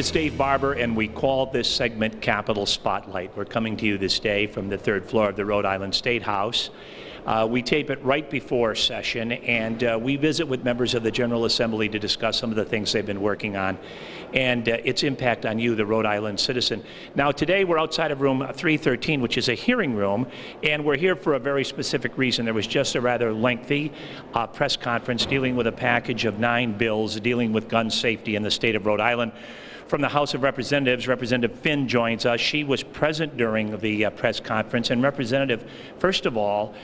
It's Dave Barber, and we call this segment Capitol Spotlight. We're coming to you this day from the third floor of the Rhode Island State House. We tape it right before session, and we visit with members of the General Assembly to discuss some of the things they've been working on and its impact on you, the Rhode Island citizen. Now, today we're outside of room 313, which is a hearing room, and we're here for a very specific reason. There was just a rather lengthy press conference dealing with a package of 9 bills dealing with gun safety in the state of Rhode Island. From the House of Representatives, Representative Finn joins us. She was present during the press conference. And Representative, first of all,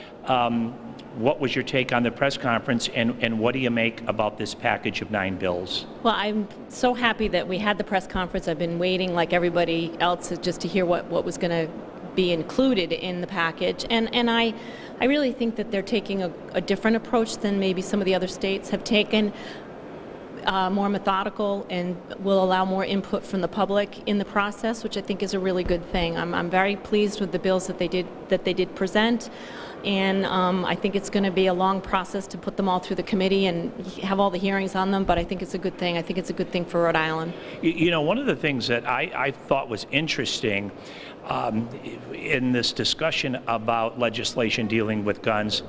what was your take on the press conference, and what do you make about this package of 9 bills? Well, I'm so happy that we had the press conference. I've been waiting, like everybody else, just to hear what was going to be included in the package. And I really think that they're taking a different approach than maybe some of the other states have taken. More methodical, and will allow more input from the public in the process, which I think is a really good thing. I'm very pleased with the bills that they did present, and I think it's going to be a long process to put them all through the committee and have all the hearings on them, but I think it's a good thing. I think it's a good thing for Rhode Island. You know, one of the things that I thought was interesting in this discussion about legislation dealing with guns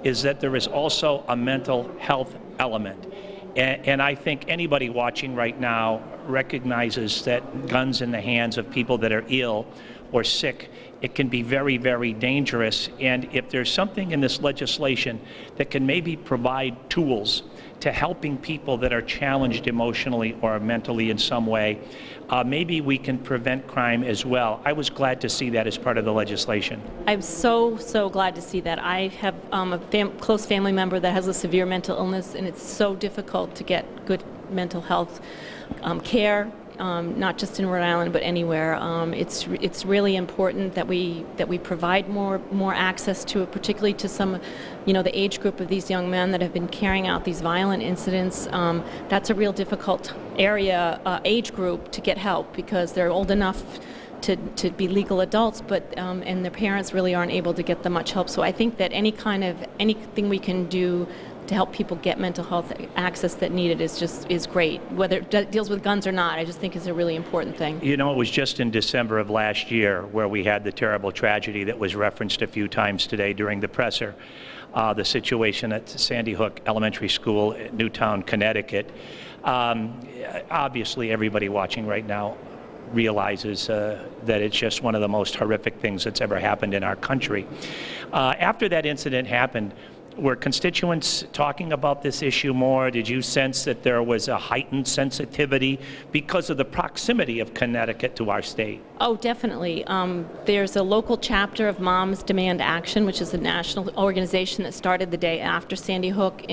is that there is also a mental health element. And I think anybody watching right now recognizes that guns in the hands of people that are ill or sick, it can be very, very dangerous. And if there's something in this legislation that can maybe provide tools to helping people that are challenged emotionally or mentally in some way, maybe we can prevent crime as well. I was glad to see that as part of the legislation. I'm so glad to see that. I have a close family member that has a severe mental illness, and it's so difficult to get good mental health care. Not just in Rhode Island, but anywhere. It's really important that we provide more access to it, particularly to some, the age group of these young men that have been carrying out these violent incidents. That's a real difficult age group to get help, because they're old enough to be legal adults, but and their parents really aren't able to get them much help. So I think that anything we can do to help people get mental health access that need it is great, whether it deals with guns or not. I just think it's a really important thing. You know, it was just in December of last year where we had the terrible tragedy that was referenced a few times today during the presser, the situation at Sandy Hook Elementary School in Newtown, Connecticut. Obviously, everybody watching right now realizes that it's just one of the most horrific things that's ever happened in our country. After that incident happened, were constituents talking about this issue more? Did you sense that there was a heightened sensitivity because of the proximity of Connecticut to our state? Oh, definitely. There's a local chapter of Moms Demand Action, which is a national organization that started the day after Sandy Hook,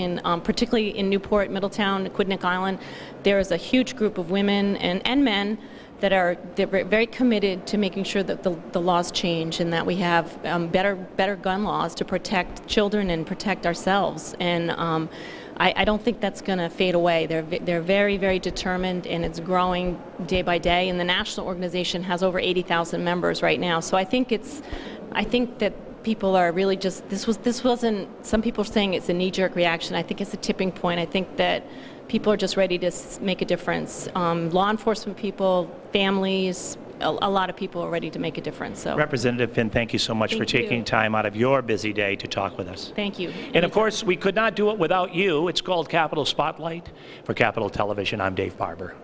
particularly in Newport, Middletown, Aquidneck Island. There is a huge group of women and men they're very committed to making sure that the laws change, and that we have better gun laws to protect children and protect ourselves. And I don't think that's going to fade away. They're very, very determined, and it's growing day by day. And the national organization has over 80,000 members right now. So I think that people are really just, this wasn't, some people are saying it's a knee-jerk reaction. I think it's a tipping point. I think that people are just ready to make a difference. Law enforcement people, families, a lot of people are ready to make a difference. So, Representative Finn, thank you so much for taking time out of your busy day to talk with us. Thank you. And of course, we could not do it without you. It's called Capitol Spotlight. For Capitol Television, I'm Dave Barber.